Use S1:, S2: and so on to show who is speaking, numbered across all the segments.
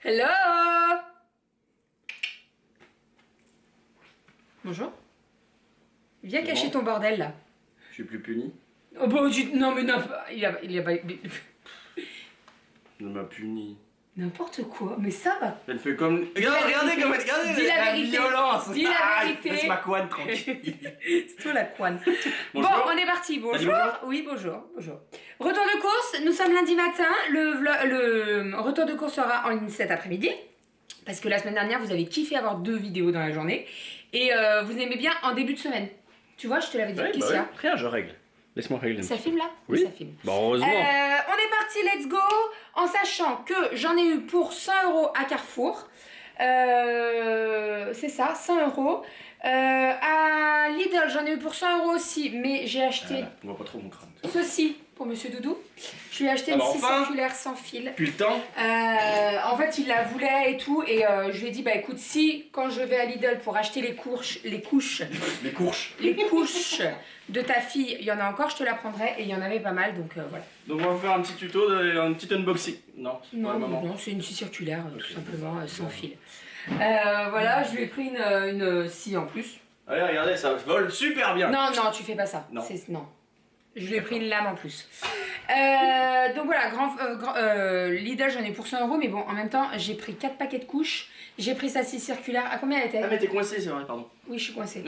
S1: Hello. Bonjour. Viens cacher ton bordel là.
S2: Je suis plus puni.
S1: Oh bon, non mais non, il a pas...
S2: Il m'a puni.
S1: N'importe quoi, mais ça va.
S2: Elle fait comme... Regardez comme elle... Regardez
S1: Dis la vérité.
S2: violence.
S1: Dis la vérité.
S2: Laisse ma couenne tranquille.
S1: C'est toi la couenne.
S2: Bonjour.
S1: Bon, on est parti. Bonjour.
S2: bonjour.
S1: Oui, bonjour. Bonjour. Retour de course. Nous sommes lundi matin. Le retour de course sera en ligne cet après-midi. Parce que la semaine dernière, vous avez kiffé avoir 2 vidéos dans la journée. Et vous aimez bien en début de semaine. Tu vois, je te l'avais dit. Qu'est-ce qu'il y a ?
S2: Rien, je règle. Laisse-moi régler.
S1: Ça filme là ?
S2: Oui.
S1: Ça filme.
S2: Bon, heureusement.
S1: On est parti, let's go. En sachant que j'en ai eu pour 100 € à Carrefour. C'est ça, 100 €. À Lidl, j'en ai eu pour 100 € aussi, mais j'ai acheté
S2: On voit pas trop mon crâne.
S1: ceci pour Monsieur Doudou. Je lui ai acheté une scie circulaire sans fil.
S2: Depuis le temps.
S1: En fait, il la voulait et tout, et je lui ai dit, bah écoute, si quand je vais à Lidl pour acheter les couches de ta fille, il y en a encore, je te la prendrai, et il y en avait pas mal, donc voilà.
S2: Donc on va faire un petit tuto, un petit unboxing. Non,
S1: Non, c'est une scie circulaire, tout simplement, sans fil. Voilà, je lui ai pris une scie en plus.
S2: Allez, regardez, ça vole super bien.
S1: Non, tu fais pas ça.
S2: Non.
S1: Non. Je lui ai pris une lame en plus. Donc voilà, Lidl, j'en ai pour 100 €, mais bon, en même temps, j'ai pris 4 paquets de couches. J'ai pris sa scie circulaire. À combien elle était ?
S2: Ah, mais t'es coincé, c'est vrai, pardon.
S1: Oui, je suis coincée.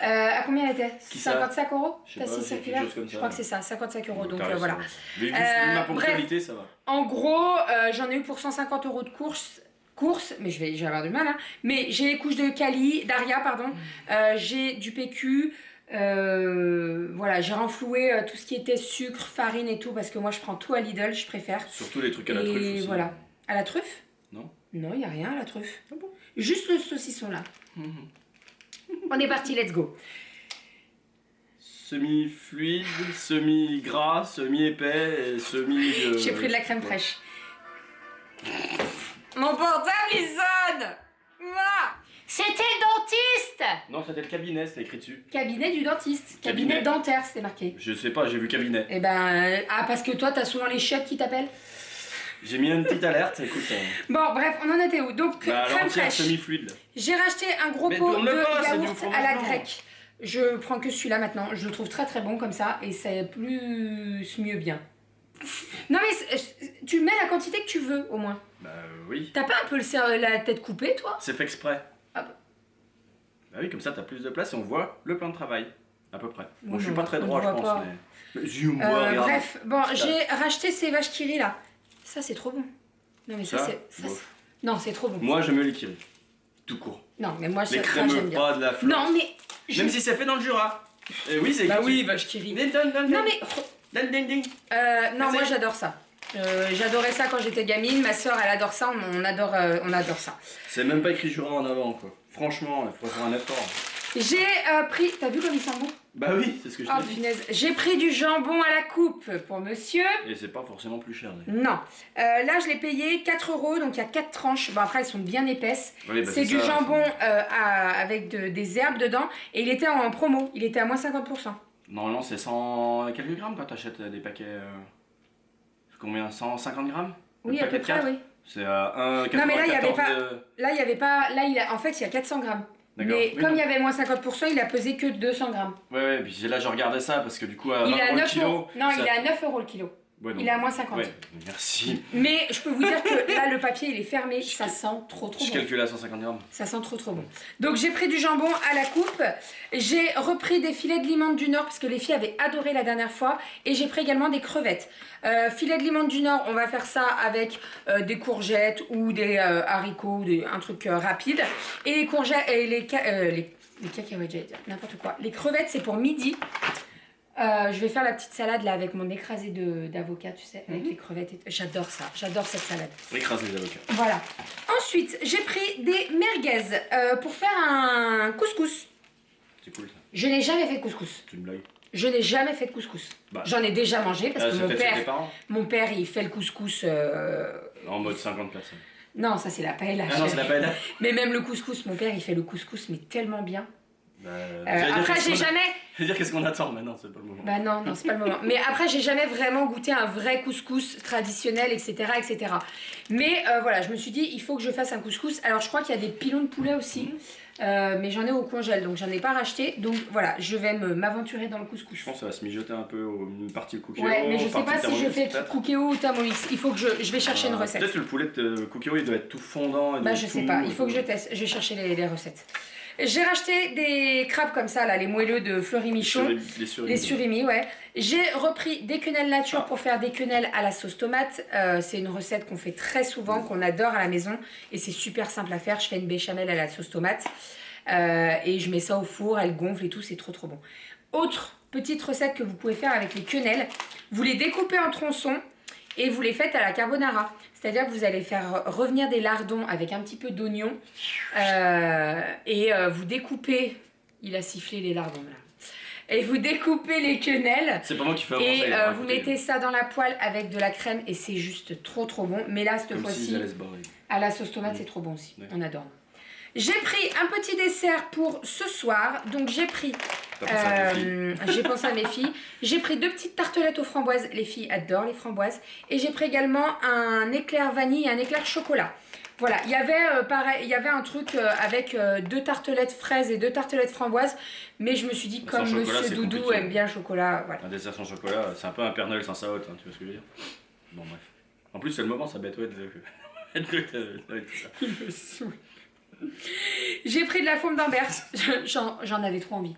S1: À combien elle était ?
S2: Qui ça ?
S1: 55 €
S2: Je sais
S1: ta
S2: pas,
S1: scie
S2: c'est
S1: circulaire ?
S2: quelque chose comme ça.
S1: Je crois que c'est ça, 55 €. Donc
S2: T'as raison.
S1: voilà.
S2: Mais juste ma ponctualité, ça va.
S1: En gros, j'en ai eu pour 150 € de course, mais je vais avoir du mal, hein. Mais j'ai les couches de Daria, pardon. J'ai du PQ. Voilà, j'ai renfloué tout ce qui était sucre, farine et tout, parce que moi je prends tout à Lidl, je préfère.
S2: Surtout les trucs à la truffe aussi.
S1: Et voilà. À la truffe ?
S2: Non.
S1: Non, il n'y a rien à la truffe.
S2: Ah bon ?
S1: Juste le saucisson là. On est parti, let's go.
S2: Semi-fluide, semi-gras, semi-épais et semi...
S1: J'ai pris de la crème fraîche. Mon portable il sonne. Voilà. C'était le dentiste.
S2: Non, c'était le cabinet, c'était écrit dessus.
S1: Cabinet du dentiste.
S2: Cabinet.
S1: Cabinet dentaire, c'était marqué.
S2: Je sais pas, j'ai vu cabinet.
S1: Eh ben, parce que toi t'as souvent les chiottes qui t'appellent.
S2: J'ai mis une petite alerte, écoute.
S1: Bon, bref, on en était où ? Donc, crème
S2: l'entière
S1: fraîche.
S2: semi-fluide. Là.
S1: J'ai racheté un gros
S2: Mais
S1: pot
S2: tourne-le
S1: de
S2: pas, c'est du
S1: yaourt
S2: fromage
S1: à la
S2: blanc.
S1: grecque. Je prends que celui-là maintenant. Je le trouve très très bon comme ça et c'est mieux bien. Non mais tu mets la quantité que tu veux au moins.
S2: Bah oui.
S1: T'as pas un peu la tête coupée toi ?
S2: C'est fait exprès.
S1: Ah bah.
S2: Bah oui, comme ça t'as plus de place et on voit le plan de travail. À peu près. Bon,
S1: Oui,
S2: je suis
S1: non,
S2: pas très
S1: on
S2: droit, je
S1: voit
S2: pense,
S1: pas.
S2: mais si, on voit, regarde.
S1: Bref, bon, j'ai racheté ces vaches qui rient là. Ça c'est trop bon. Non mais ça
S2: Ça,
S1: c'est...
S2: bof.
S1: Non, c'est trop bon.
S2: Moi, j'aime les kiri. Tout court.
S1: Non, mais moi
S2: Les
S1: ça
S2: crèmes
S1: j'aime bien.
S2: pas de la flotte.
S1: Non mais...
S2: Même si c'est fait dans le Jura. Et oui, c'est
S1: Bah
S2: écrit
S1: oui,
S2: dessus.
S1: vache qui rit.
S2: Ding, ding, ding,
S1: Non
S2: ding.
S1: mais...
S2: Ding, ding, ding.
S1: Non, moi
S2: Vas-y.
S1: j'adore ça. J'adorais ça quand j'étais gamine, ma soeur elle adore ça, on adore ça.
S2: C'est même pas écrit Jura en avant, quoi. Franchement, il faut faire un effort.
S1: J'ai pris, t'as vu comme il sent bon ?
S2: Bah oui, c'est ce que je
S1: Oh
S2: t'ai dit.
S1: punaise, j'ai pris du jambon à la coupe pour monsieur.
S2: Et c'est pas forcément plus cher, d'ailleurs.
S1: Non, là je l'ai payé 4 €, donc il y a 4 tranches. Bon après elles sont bien épaisses.
S2: Oui, bah,
S1: c'est du
S2: ça,
S1: jambon avec des herbes dedans et il était en promo, il était à moins 50%.
S2: Normalement, c'est 100 quelques grammes quand t'achètes des paquets. Combien 150 grammes
S1: Oui,
S2: Le
S1: à peu
S2: paquet de
S1: près,
S2: 4.
S1: oui.
S2: C'est 1,94.
S1: Non mais là il y avait pas,
S2: de-
S1: en fait il y a 400 grammes.
S2: D'accord.
S1: Mais
S2: Oui,
S1: comme
S2: non.
S1: il y avait moins 50%, il a pesé que 200 grammes.
S2: Ouais, puis là je regardais ça parce que du coup, à
S1: Il
S2: 20
S1: est à
S2: euros le
S1: 9
S2: kilo.
S1: euros. Non,
S2: ça-
S1: il est à 9 € le kilo.
S2: Ouais, non.
S1: Il est à moins 50.
S2: Ouais, merci.
S1: Mais je peux vous dire que là, le papier, il est fermé. Ça sent trop
S2: Je
S1: bon.
S2: calcule à 150 grammes.
S1: Ça sent trop bon. Donc j'ai pris du jambon à la coupe. J'ai repris des filets de limande du Nord parce que les filles avaient adoré la dernière fois. Et j'ai pris également des crevettes. Filets de limande du Nord, on va faire ça avec des courgettes ou des haricots, un truc rapide. Et les courgettes et les cacahuètes, j'allais dire n'importe quoi. Les crevettes, c'est pour midi. Je vais faire la petite salade là avec mon écrasé d'avocat, tu sais, avec les crevettes. J'adore ça, j'adore cette salade.
S2: Écraser les avocats.
S1: Voilà. Ensuite, j'ai pris des merguez pour faire un couscous.
S2: C'est cool ça.
S1: Je n'ai jamais fait de couscous.
S2: C'est une blague.
S1: Je n'ai jamais fait de couscous.
S2: Bah.
S1: J'en ai déjà mangé parce que
S2: c'est fait chez tes parents
S1: mon père, il fait le couscous.
S2: En mode 50 personnes.
S1: Non, ça c'est la paella.
S2: Ah non, c'est la paella.
S1: Mais même le couscous, mon père, il fait le couscous, mais tellement bien. Après, j'ai jamais...
S2: Je veux dire, qu'est-ce qu'on attend maintenant? C'est pas le moment.
S1: Bah non, c'est pas le moment. Mais après, j'ai jamais vraiment goûté un vrai couscous traditionnel, etc. etc. Mais voilà, je me suis dit, il faut que je fasse un couscous. Alors, je crois qu'il y a des pilons de poulet aussi. Mais j'en ai au congèle, donc j'en ai pas racheté. Donc voilà, je vais m'aventurer dans le couscous.
S2: Je pense que ça va se mijoter un peu une partie de cookéo.
S1: Ouais, mais je sais pas si je fais cookéo ou thermomix. Il faut que je vais chercher une recette.
S2: Peut-être que le poulet de cookéo il doit être tout fondant.
S1: Bah je sais pas, il faut que je teste. Je vais chercher les recettes. J'ai racheté des crabes comme ça, là, les moelleux de Fleury Michon. Les surimi, ouais. J'ai repris des quenelles nature pour faire des quenelles à la sauce tomate. C'est une recette qu'on fait très souvent, qu'on adore à la maison. Et c'est super simple à faire. Je fais une béchamel à la sauce tomate. Et je mets ça au four, elle gonfle et tout, c'est trop trop bon. Autre petite recette que vous pouvez faire avec les quenelles, vous les découpez en tronçons et vous les faites à la carbonara. C'est-à-dire que vous allez faire revenir des lardons avec un petit peu d'oignon et vous découpez... Il a sifflé les lardons là. Et vous découpez les quenelles.
S2: C'est pas moi qui fais avancer.
S1: Et vous mettez ça dans la poêle avec de la crème et c'est juste trop trop bon. Mais là, cette fois-ci, à la sauce tomate, c'est trop bon aussi. On adore. J'ai pris un petit dessert pour ce soir. Donc j'ai pris... j'ai pensé à mes filles. J'ai pris 2 petites tartelettes aux framboises. Les filles adorent les framboises. Et j'ai pris également un éclair vanille et un éclair chocolat. Voilà, il y avait pareil, il y avait un truc avec 2 tartelettes fraises et 2 tartelettes framboises. Mais je me suis dit, comme Monsieur Doudou aime bien le chocolat, voilà.
S2: Un dessert sans chocolat, c'est un peu un Père Noël sans saote, hein, tu vois ce que je veux dire? Bon bref. En plus c'est le moment, ça bête ouais tout ça.
S1: Il me saoule. J'ai pris de la faume d'Ambert. J'en avais trop envie.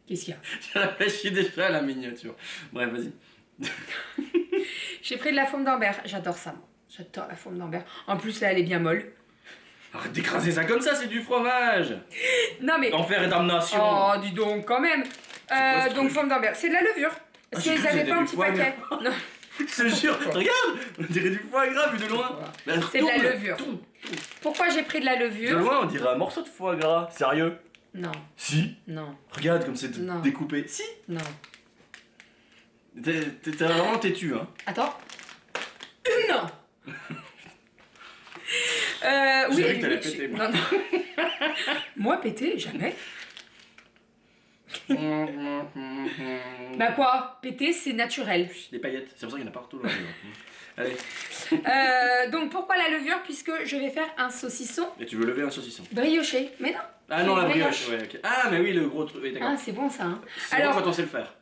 S1: Qu'est-ce qu'il y a?
S2: J'ai réfléchi déjà à la miniature. Bref, vas-y.
S1: J'ai pris de la faume d'Ambert. J'adore ça, moi. J'adore la faume d'Ambert. En plus, là, elle est bien molle.
S2: Arrête d'écraser ça comme ça, c'est du fromage.
S1: Non, mais...
S2: Enfer et damnation.
S1: Oh, dis donc, quand même. Donc, faume d'Ambert. C'est de la levure. Parce qu'ils avaient pas un petit paquet. Non.
S2: Je te jure, regarde, on dirait du foie gras vu de loin.
S1: C'est de la levure. Pourquoi j'ai pris de la levure?
S2: De loin, on dirait un morceau de foie gras. Sérieux?
S1: Non.
S2: Si.
S1: Non.
S2: Regarde comme c'est découpé. Si.
S1: Non.
S2: T'es vraiment têtu, hein.
S1: Attends. Non.
S2: Oui. J'ai cru que t'allais péter, moi.
S1: Non. Moi, péter, jamais. Bah quoi? Péter, c'est naturel.
S2: Des paillettes, c'est pour ça qu'il y en a partout. Là. Allez.
S1: Donc pourquoi la levure? Puisque je vais faire un saucisson.
S2: Et tu veux lever un saucisson?
S1: Brioché, mais non.
S2: Ah non, la brioche, ouais, ok. Ah, mais oui, le gros truc. Oui,
S1: ah, c'est bon ça. Hein.
S2: C'est bon quand on sait le faire.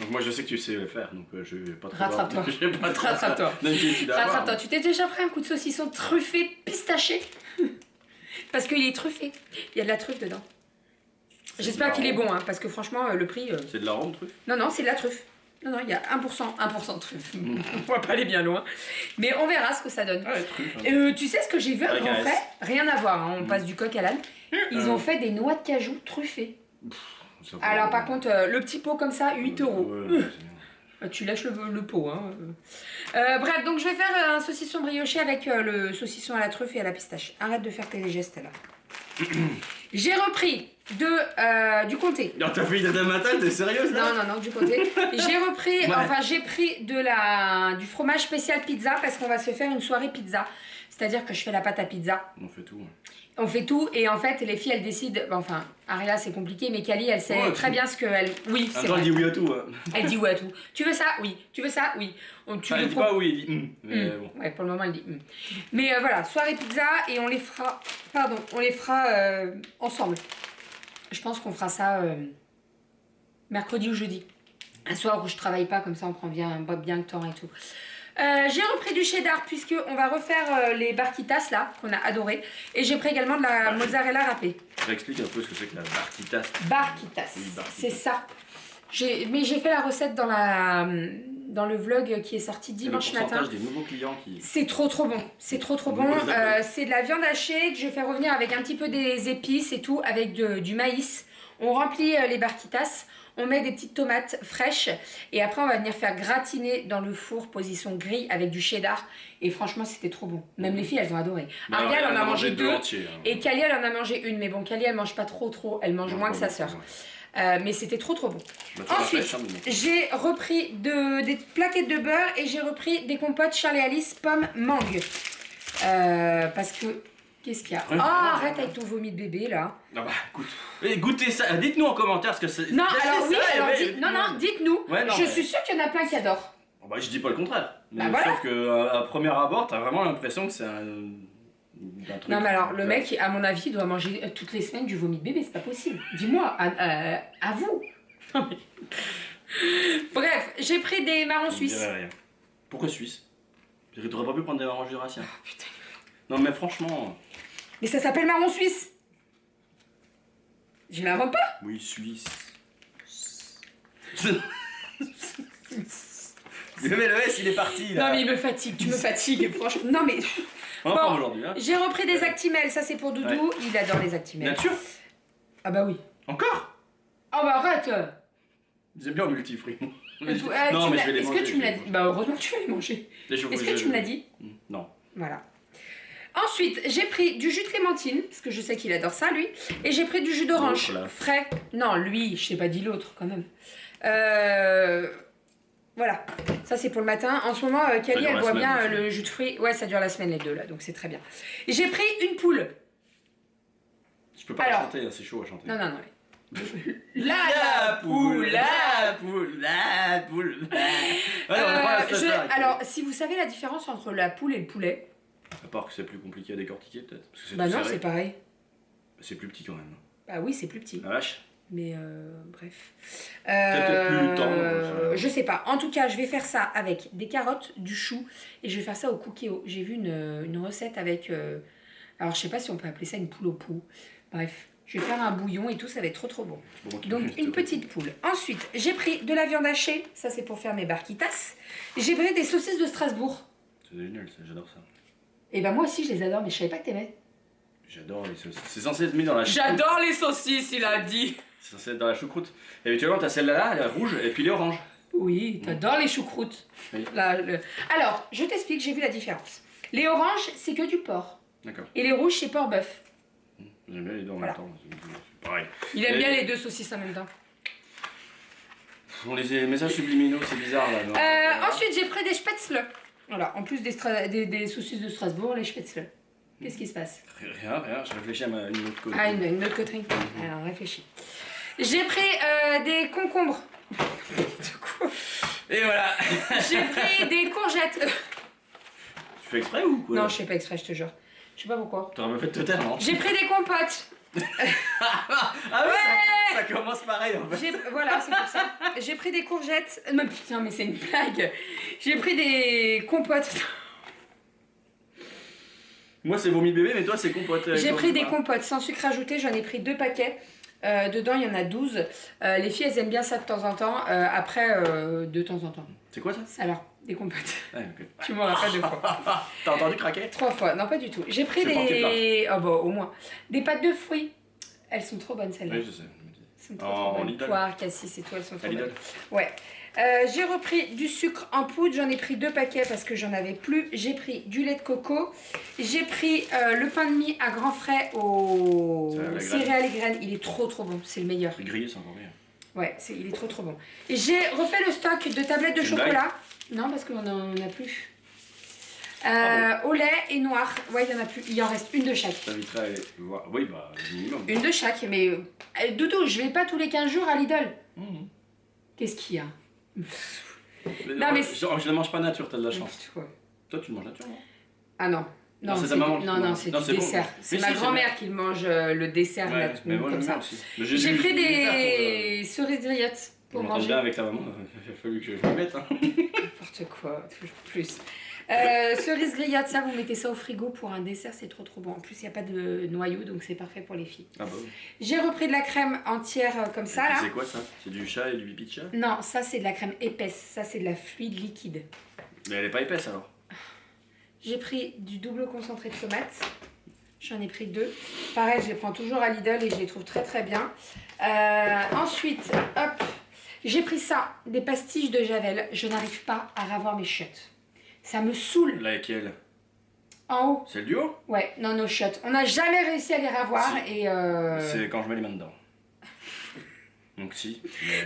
S2: Donc moi je sais que tu sais le faire, donc je vais pas trop...
S1: Rattrape-toi. Rattrape-toi. Tu t'es déjà pris un coup de saucisson truffé, pistaché? Parce qu'il est truffé. Il y a de la truffe dedans. J'espère qu'il est bon, hein, parce que franchement, le prix...
S2: C'est de la ronde truffe?
S1: Non, c'est de la truffe. Non, il y a 1% de truffe. On va pas aller bien loin. Mais on verra ce que ça donne.
S2: Ah, ouais, truffe, hein.
S1: Tu sais ce que j'ai vu à Grand Frais? Rien à voir, hein, on passe du coq à l'âne. Ils ont fait des noix de cajou truffées. Alors par contre, le petit pot comme ça, 8 €. Tu lâches le pot. Hein. Bref, donc je vais faire un saucisson brioché avec le saucisson à la truffe et à la pistache. Arrête de faire tes gestes là. J'ai repris du comté.
S2: Non, t'as fait d'un matin, t'es sérieuse là?
S1: Non, du comté. J'ai pris du fromage spécial pizza parce qu'on va se faire une soirée pizza. C'est-à-dire que je fais la pâte à pizza.
S2: On fait tout.
S1: On fait tout et en fait les filles elles décident, enfin Aria c'est compliqué mais Kali elle sait très bien ce qu'elle... Oui c'est vrai.
S2: Elle dit oui à tout. Hein.
S1: Elle dit oui à tout. Tu veux ça? Oui. Tu veux ça? Oui.
S2: Elle dit pas oui, elle dit mais bon.
S1: Ouais pour le moment elle dit Mais voilà, soirée pizza et on les fera ensemble. Je pense qu'on fera ça mercredi ou jeudi. Un soir où je travaille pas comme ça on prend bien le temps et tout. J'ai repris du cheddar puisque on va refaire les barquitas là qu'on a adoré et j'ai pris également de la mozzarella râpée.
S2: Explique un peu ce que c'est que la barquitas.
S1: Barquitas, c'est ça. Mais j'ai fait la recette dans le vlog qui est sorti dimanche matin.
S2: Des nouveaux clients qui...
S1: C'est trop bon. C'est trop bon. C'est de la viande hachée que je fais revenir avec un petit peu des épices et tout avec du maïs. On remplit les barquitas. On met des petites tomates fraîches et après on va venir faire gratiner dans le four position grille avec du cheddar et franchement c'était trop bon. Même les filles elles ont adoré. Ariel en a mangé 2 et Kali elle en a mangé 1 mais bon Kali elle mange pas trop, elle mange moins que sa sœur. Mais c'était trop bon. Ensuite j'ai repris des plaquettes de beurre et j'ai repris des compotes Charlie Alice pomme mangue parce que Qu'est-ce qu'il y a?
S2: Rien.
S1: Ah, arrête avec ton vomi de bébé là.
S2: Ah bah écoute, goûtez ça, dites-nous en commentaire ce que c'est.
S1: Non,
S2: Testez
S1: alors oui,
S2: ça,
S1: alors
S2: ouais,
S1: non, dites-nous.
S2: Ouais, non,
S1: Je
S2: mais-
S1: suis sûre qu'il y en a plein qui adorent.
S2: Oh, bah je dis pas le contraire. Mais
S1: Bah, voilà.
S2: sauf que à premier abord, t'as vraiment l'impression que c'est un truc.
S1: Non, mais alors, le mec, à mon avis, il doit manger toutes les semaines du vomi de bébé, c'est pas possible. Dis-moi, à vous. Bref, j'ai pris des marrons
S2: Je
S1: suisses.
S2: dirais rien. Pourquoi Suisse? T'aurais pas pu prendre des marrons jurassiens.
S1: Oh, putain.
S2: Non mais franchement.
S1: Mais ça s'appelle marron suisse. Je l'invente pas.
S2: Oui, Suisse. Mais le S il est parti là.
S1: Non, mais il me fatigue, tu me fatigues, franchement. Non, mais.
S2: On en
S1: Bon,
S2: forme aujourd'hui, hein.
S1: j'ai repris des Actimel, ça c'est pour Doudou, il adore les Actimel.
S2: Nature.
S1: Ah bah oui.
S2: Encore.
S1: Oh bah arrête.
S2: J'aime bien le multifruit.
S1: Non,
S2: mais je vais les
S1: Est-ce
S2: manger.
S1: que tu me l'as dit? Bah heureusement que tu vas les manger. Est-ce que tu me l'as dit?
S2: Non.
S1: Voilà. Ensuite, j'ai pris du jus de clémentine, parce que je sais qu'il adore ça, lui. Et j'ai pris du jus d'orange
S2: L'autre, là.
S1: frais. Non, lui, je t'ai pas dit l'autre, quand même. Voilà. Ça, c'est pour le matin. En ce moment, Kelly,
S2: dure
S1: elle
S2: la
S1: boit
S2: semaine,
S1: bien
S2: aussi.
S1: le jus de fruits. Ouais, ça dure la semaine, les deux, là. Donc, c'est très bien. Et j'ai pris une poule.
S2: Je peux pas
S1: Alors.
S2: chanter, hein, c'est chaud à chanter.
S1: Non.
S2: La poule, la poule, la poule. Ouais, on a pas la stagiaire avec
S1: alors, si vous savez la différence entre la poule et le poulet,
S2: À part que c'est plus compliqué à décortiquer peut-être. Parce que c'est
S1: bah
S2: tout
S1: non,
S2: serré.
S1: c'est pareil.
S2: C'est plus petit quand même.
S1: Bah oui, c'est plus petit.
S2: La vache.
S1: Mais bref.
S2: Peut-être plus tendre,
S1: Je sais pas. En tout cas, je vais faire ça avec des carottes, du chou et je vais faire ça au cookéo. J'ai vu une recette avec. Alors, je sais pas si on peut appeler ça une poule au pot. Bref, je vais faire un bouillon et tout, ça va être trop trop bon.
S2: C'est pour moi qui
S1: Donc,
S2: me
S1: une petite poule. Ensuite, j'ai pris de la viande hachée. Ça, c'est pour faire mes barquitas. J'ai pris des saucisses de Strasbourg.
S2: C'est génial, ça, j'adore ça.
S1: Et ben moi aussi, je les adore, mais je savais pas que t'aimais.
S2: J'adore les saucisses. C'est censé être mis dans la choucroute.
S1: J'adore les saucisses, il a dit.
S2: C'est censé être dans la choucroute. Et habituellement, t'as celle-là, elle est rouge, et puis les oranges.
S1: Oui, t'adores les choucroutes.
S2: Oui.
S1: Alors, je t'explique, j'ai vu la différence. Les oranges, c'est que du porc.
S2: D'accord.
S1: Et les rouges, c'est porc bœuf.
S2: J'aime bien les deux en
S1: Voilà.
S2: même temps. C'est pareil.
S1: Il aime
S2: Et-
S1: bien les deux saucisses en même temps.
S2: On les messages subliminaux, c'est bizarre là. Non
S1: Ensuite, j'ai pris des spätzle. Voilà, en plus des saucisses de Strasbourg, les spätzle. Qu'est-ce qui se passe?
S2: Rien, je réfléchis à une autre cause.
S1: Ah, une autre coterie. Alors, réfléchis. J'ai pris des concombres. De quoi?
S2: Et voilà.
S1: J'ai pris des courgettes.
S2: Tu fais exprès ou quoi
S1: Non, je fais pas exprès, je te jure. Je sais pas pourquoi.
S2: T'aurais pas fait totalement.
S1: J'ai pris des compotes.
S2: Ah oui,
S1: Ouais.
S2: ça commence pareil en fait.
S1: Voilà, c'est pour ça. J'ai pris des courgettes. Mais putain, mais c'est une blague. J'ai pris des compotes.
S2: Moi c'est vomi de bébé, mais toi c'est compote.
S1: J'ai pris des compotes sans sucre ajouté. J'en ai pris 2 paquets. Dedans, il y en a 12. Les filles, elles aiment bien ça de temps en temps. Après, de temps en temps.
S2: C'est quoi ça?
S1: Alors, des compotes.
S2: Ouais, ok.
S1: Tu m'auras pas 2 fois.
S2: T'as entendu craquer?
S1: 3 fois. Non, pas du tout. J'ai pris
S2: C'est porté
S1: des... Oh bah, au moins. Des pâtes de fruits. Elles sont trop bonnes, celles-là.
S2: Oui, je sais.
S1: Elles sont trop,
S2: En
S1: trop bonnes.
S2: Lidl.
S1: Poire, cassis et tout, elles sont
S2: À
S1: trop
S2: Lidl.
S1: bonnes. Ouais. J'ai repris du sucre en poudre, j'en ai pris 2 paquets parce que j'en avais plus. J'ai pris du lait de coco. J'ai pris le pain de mie à grands frais aux
S2: Ça, la graine.
S1: céréales et graines. Il est trop trop bon, c'est le meilleur.
S2: C'est grillé, c'est encore mieux.
S1: Ouais, il est trop trop bon. Et j'ai refait le stock de tablettes de
S2: C'est une
S1: chocolat. Non, parce qu'on en a plus. Au lait et noir. Ouais, il y en a plus. Il en reste une de chaque.
S2: T'inviterais à aller voir. Oui, bah, minimum.
S1: Une de chaque, mais Doudou, je vais pas tous les 15 jours à Lidl.
S2: Mhm.
S1: Qu'est-ce qu'il y a?
S2: Non,
S1: mais
S2: je ne mange pas nature, t'as de la chance.
S1: N'importe quoi.
S2: Toi, tu le manges nature, non?
S1: Ah non. Non,
S2: c'est ta maman qui
S1: non,
S2: le
S1: non,
S2: mange.
S1: c'est
S2: Non,
S1: du
S2: c'est bon.
S1: dessert.
S2: Mais
S1: C'est
S2: si,
S1: ma
S2: c'est
S1: grand-mère qui le mange le dessert
S2: Ouais, mais moi
S1: comme
S2: j'aime bien
S1: ça.
S2: aussi.
S1: J'ai pris des cerises griottes pour
S2: On m'entend
S1: manger.
S2: bien avec ta maman, il a fallu que je me mette. Hein.
S1: N'importe quoi, toujours plus. Cerises griottes, ça vous mettez ça au frigo pour un dessert, c'est trop trop bon. En plus, il n'y a pas de noyau, donc c'est parfait pour les filles.
S2: Ah bah oui.
S1: J'ai repris de la crème entière comme ça
S2: Et puis,
S1: là.
S2: c'est quoi ça? C'est du chat et du pipi de chat?
S1: Non, ça c'est de la crème épaisse, ça c'est de la fluide liquide.
S2: Mais elle est pas épaisse alors.
S1: J'ai pris du double concentré de tomate. J'en ai pris 2. Pareil, je les prends toujours à Lidl et je les trouve très très bien. Ensuite, hop, j'ai pris ça, des pastilles de Javel. Je n'arrive pas à ravoir mes chiottes. Ça me saoule.
S2: Laquelle?
S1: En haut.
S2: C'est le duo?
S1: Ouais, non, nos chiottes. On n'a jamais réussi à les ravoir
S2: Si.
S1: et...
S2: C'est quand je mets les mains dedans. Donc si.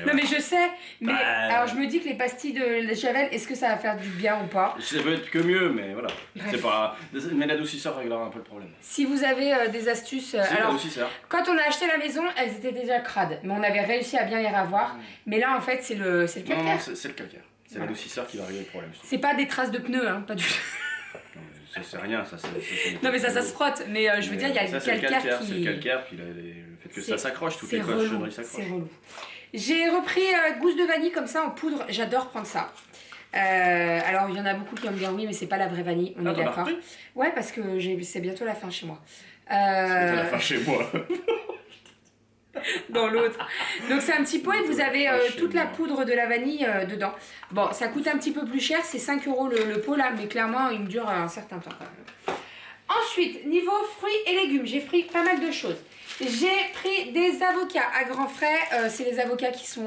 S1: Non mais je sais, mais
S2: Bah,
S1: alors je me dis que les pastilles de Javel, est-ce que ça va faire du bien ou pas?
S2: Ça peut être que mieux, mais voilà.
S1: Bref.
S2: C'est pas. Mais l'adoucisseur réglera un peu le problème.
S1: Si vous avez des astuces,
S2: C'est
S1: alors
S2: l'adoucisseur.
S1: quand on a acheté la maison, elles étaient déjà crades, mais on avait réussi à bien les ravoir. Mais là en fait c'est le
S2: Non,
S1: calcaire.
S2: c'est le calcaire. C'est
S1: Voilà.
S2: l'adoucisseur qui va régler le problème. je trouve.
S1: C'est pas des traces de pneus, hein, pas du tout.
S2: Non, mais ça c'est rien, ça c'est.
S1: Non mais ça se frotte, mais je veux dire il y a
S2: ça,
S1: le
S2: c'est
S1: calcaire
S2: C'est le
S1: qui...
S2: calcaire, puis le fait que
S1: C'est-
S2: ça s'accroche, toutes
S1: C'est
S2: les
S1: relou,
S2: cochonneries
S1: c'est
S2: s'accrochent.
S1: relou. J'ai repris gousse de vanille comme ça en poudre, j'adore prendre ça. Alors il y en a beaucoup qui vont me dire oui mais c'est pas la vraie vanille, on
S2: Ah,
S1: est
S2: t'en as
S1: d'accord.
S2: repris?
S1: Ouais parce que c'est bientôt la fin chez moi.
S2: C'est la fin chez moi.
S1: Dans l'autre. Donc c'est un petit pot et vous avez
S2: Chez
S1: toute la
S2: moi.
S1: poudre de la vanille dedans. Bon ça coûte un petit peu plus cher, c'est 5 € le pot là, mais clairement il me dure un certain temps quand même. Ensuite, niveau fruits et légumes, j'ai pris pas mal de choses. J'ai pris des avocats à grands frais, c'est les avocats qui sont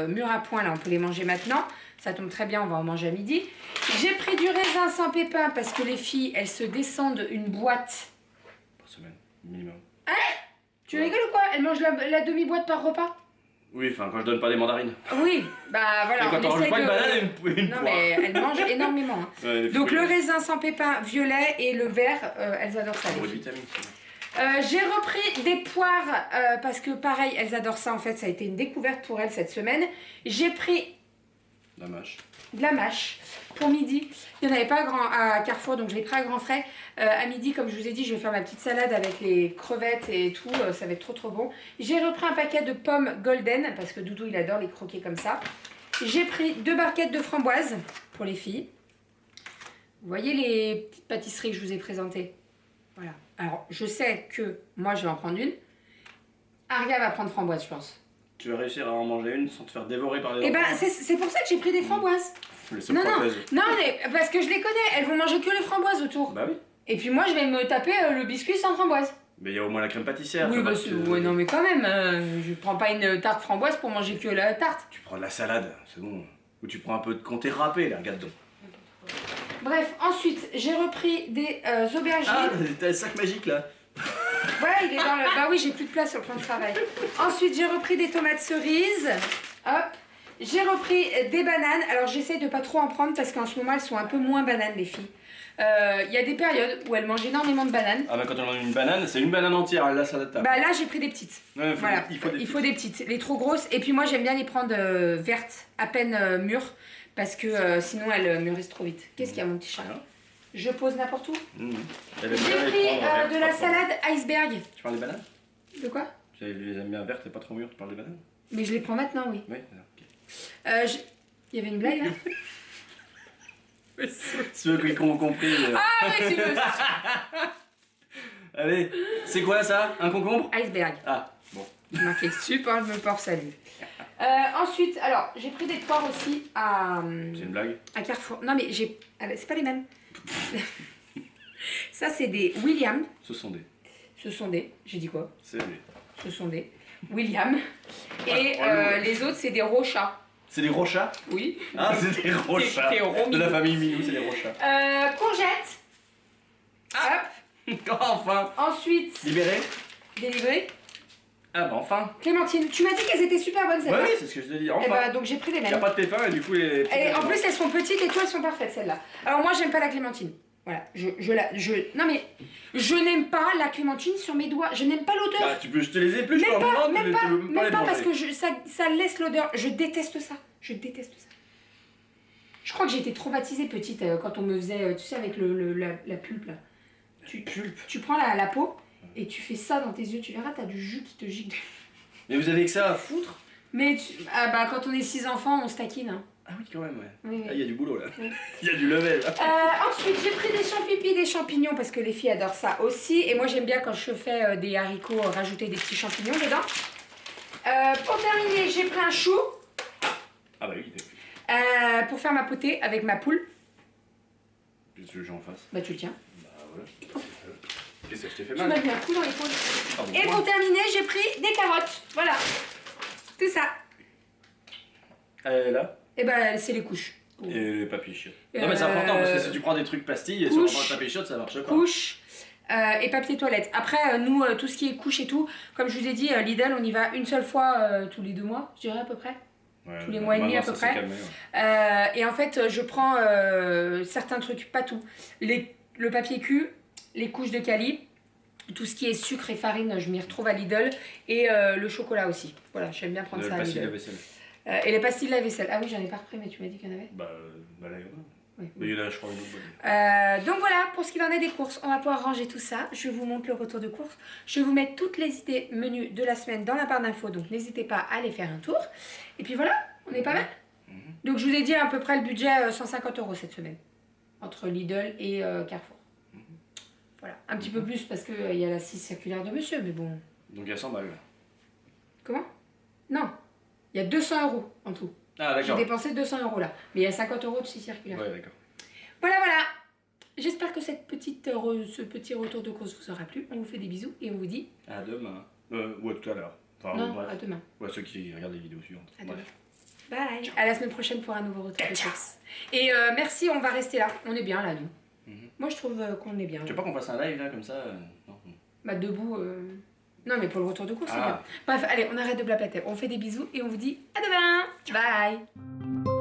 S1: mûrs à point là, on peut les manger maintenant. Ça tombe très bien, on va en manger à midi. J'ai pris du raisin sans pépins parce que les filles, elles se descendent une boîte.
S2: Par semaine, minimum.
S1: Tu rigoles ou quoi? Elles mangent la demi-boîte par repas?
S2: Oui, enfin quand je donne pas des mandarines.
S1: Oui, bah voilà,
S2: Et quand
S1: on
S2: on range
S1: essaye
S2: pas
S1: de...
S2: une banane et une
S1: Non
S2: poire.
S1: mais elles mangent énormément. Hein.
S2: Ouais, les
S1: Donc
S2: fruits,
S1: le raisin sans pépins violet et le vert, elles adorent ça. Les
S2: Beaucoup de
S1: filles.
S2: vitamines. c'est
S1: J'ai repris des poires parce que pareil, elles adorent ça en fait, ça a été une découverte pour elles cette semaine. J'ai pris
S2: bon. La mâche.
S1: de la mâche pour midi. Il n'y en avait pas à Carrefour donc je l'ai pris à grands frais. À midi, comme je vous ai dit, je vais faire ma petite salade avec les crevettes et tout, ça va être trop bon. J'ai repris un paquet de pommes golden parce que Doudou il adore les croquer comme ça. J'ai pris 2 barquettes de framboises pour les filles. Vous voyez les petites pâtisseries que je vous ai présentées? Voilà. Alors, je sais que moi, je vais en prendre une. Aria va prendre framboise, je pense.
S2: Tu vas réussir à en manger une sans te faire dévorer par les
S1: Et ben,
S2: enfants.
S1: c'est pour ça que j'ai pris des framboises.
S2: Les
S1: Non,
S2: surprotèges.
S1: non, mais parce que je les connais. Elles vont manger que les framboises autour.
S2: Bah oui.
S1: Et puis moi, je vais me taper le biscuit sans framboise.
S2: Mais il y a au moins la crème pâtissière.
S1: Oui,
S2: tu
S1: bah,
S2: vois,
S1: ouais, non, mais quand même. Je prends pas une tarte framboise pour manger que la tarte.
S2: Tu prends de la salade, c'est bon. Ou tu prends un peu de comté râpé, là, regarde donc.
S1: Bref, ensuite, j'ai repris des aubergines.
S2: Ah, t'as le sac magique là.
S1: Ouais, il est dans le... Bah oui, j'ai plus de place sur le plan de travail. Ensuite, j'ai repris des tomates cerises. Hop. J'ai repris des bananes. Alors, j'essaie de pas trop en prendre parce qu'en ce moment, elles sont un peu moins bananes, les filles. Il y a des périodes où elles mangent énormément de bananes.
S2: Ah, bah quand on mange une banane, c'est une banane entière, là, ça table.
S1: Bah là, j'ai pris des petites.
S2: Ouais,
S1: Voilà,
S2: il faut des
S1: petites. Les trop grosses. Et puis moi, j'aime bien les prendre vertes, à peine mûres, parce que sinon, elles mûrissent trop vite. Qu'est-ce qu'il y a, mon petit chat? Je pose n'importe où. J'ai pris de la salade iceberg.
S2: Tu parles des bananes?
S1: De quoi?
S2: Tu les aimes bien vertes et pas trop mûres, tu parles des bananes?
S1: Mais je les prends maintenant, oui.
S2: Oui, ok.
S1: Il y avait une blague là?
S2: Ceux qui ont compris.
S1: Ah, mais tu le...
S2: Allez, c'est quoi ça? Un concombre?
S1: Iceberg.
S2: Ah, bon.
S1: Je m'a fait super, je me porte salut. Ensuite, alors, j'ai pris des poires aussi
S2: C'est une blague?
S1: à Carrefour. Non, mais j'ai... Ah, bah, c'est pas les mêmes. Ça, c'est des William.
S2: Ce sont des.
S1: Ce sont des... J'ai dit quoi?
S2: C'est des.
S1: Ce sont des William. Et les autres, c'est des Rochas.
S2: C'est des gros chats?
S1: Oui.
S2: Ah, c'est des gros chats.
S1: T'es gros
S2: De la
S1: mignon.
S2: famille Minou, c'est des gros chats.
S1: Courgettes. Hop.
S2: Enfin!
S1: Ensuite,
S2: Libéré?
S1: délivré.
S2: Ah, bah enfin!
S1: Clémentine. Tu m'as dit qu'elles étaient super bonnes,
S2: Ouais,
S1: celles-là.
S2: oui, c'est ce que je te dis.
S1: Et
S2: Enfin!
S1: bah, donc j'ai pris les
S2: Il n'y a
S1: mêmes.
S2: pas de pépins et du coup, les.
S1: Et en plus, elles sont petites et toi, elles sont parfaites, celles-là. Alors moi, j'aime pas la clémentine. Voilà. Non mais, je n'aime pas la clémentine sur mes doigts. Je n'aime pas l'odeur.
S2: Ah, tu peux jeter les épluches,
S1: Même
S2: tu
S1: pas,
S2: peux
S1: même
S2: les
S1: pas
S2: manger.
S1: parce que ça laisse l'odeur. Je déteste ça. Je déteste ça. Je crois que j'ai été traumatisée petite quand on me faisait, tu sais, avec la pulpe là. Tu prends la peau et tu fais ça dans tes yeux. Tu verras, t'as du jus qui te gicle.
S2: Mais vous avez que ça à foutre?
S1: Mais ah bah quand on est 6 enfants, on se taquine. Hein.
S2: Ah oui, quand même, ouais.
S1: Oui, oui.
S2: Ah, il y a du boulot là.
S1: Oui.
S2: Il y a du level là.
S1: Ensuite, j'ai pris des champignons, des champignons parce que les filles adorent ça aussi. Et moi, j'aime bien quand je fais des haricots, rajouter des petits champignons dedans. Pour terminer, j'ai pris un chou
S2: Ah, bah oui,
S1: pour faire ma potée avec ma poule.
S2: tu veux que j'en fasse?
S1: Bah, tu le tiens.
S2: Bah voilà. Qu'est-ce que je t'ai fait
S1: Tu
S2: mal?
S1: m'as mis un coup dans l'épaule.
S2: Ah, bon,
S1: Et
S2: moi.
S1: pour terminer, j'ai pris des carottes. Voilà. Tout ça.
S2: Elle est là.
S1: Et bah, c'est les couches.
S2: Et les papilles chiottes. Non, mais c'est important parce que si tu prends des trucs pastilles et sur
S1: Couche.
S2: un papier chiotte, ça marche pas.
S1: Couches. et papier toilette. Après, nous, tout ce qui est couche et tout, comme je vous ai dit, Lidl, on y va une seule fois tous les 2 mois, je dirais à peu près.
S2: Ouais,
S1: Tous les mois et demi à peu près.
S2: Calmé, ouais.
S1: Et en fait, je prends certains trucs, pas tout. Le papier cul, les couches de Cali, tout ce qui est sucre et farine, je m'y retrouve à Lidl. Et le chocolat aussi. Voilà, j'aime bien prendre ça à Lidl.
S2: La vaisselle.
S1: Et les pastilles de la vaisselle. Ah oui, j'en ai pas repris, mais tu m'as dit qu'il y en avait.
S2: Bah là, il y en a.
S1: Oui.
S2: Mais il y en a, je crois, une autre.
S1: Donc voilà, pour ce qu'il en est des courses, on va pouvoir ranger tout ça. Je vous montre le retour de courses. Je vais vous mettre toutes les idées menus de la semaine dans la barre d'infos, donc n'hésitez pas à aller faire un tour. Et puis voilà, on est pas mal. Donc je vous ai dit à peu près le budget 150 € cette semaine, entre Lidl et Carrefour. Voilà, un petit peu plus parce qu'il y a la 6 circulaire de monsieur, mais bon.
S2: Donc il y a 100 balles.
S1: Comment? Non, il y a 200 € en tout.
S2: Ah
S1: J'ai
S2: d'accord.
S1: dépensé 200 € là, mais il y a 50 € de 6 circulaire.
S2: Ouais, d'accord.
S1: Voilà, voilà. J'espère que ce petit retour de course vous aura plu. On vous fait des bisous et on vous dit
S2: À demain. Ou à tout à l'heure. Enfin,
S1: non,
S2: bref.
S1: à demain.
S2: Ouais, ceux qui regardent les vidéos suivantes.
S1: À
S2: Bref.
S1: demain. Bye. À la semaine prochaine pour un nouveau retour de course. Et merci, on va rester là. On est bien là, nous. Moi, je trouve qu'on est bien.
S2: Tu veux pas qu'on fasse un live là comme ça non.
S1: Bah, debout. Non, mais pour le retour de course, c'est
S2: Ah.
S1: bien. Bref, allez, on arrête de blablater. On fait des bisous et on vous dit à demain. Bye.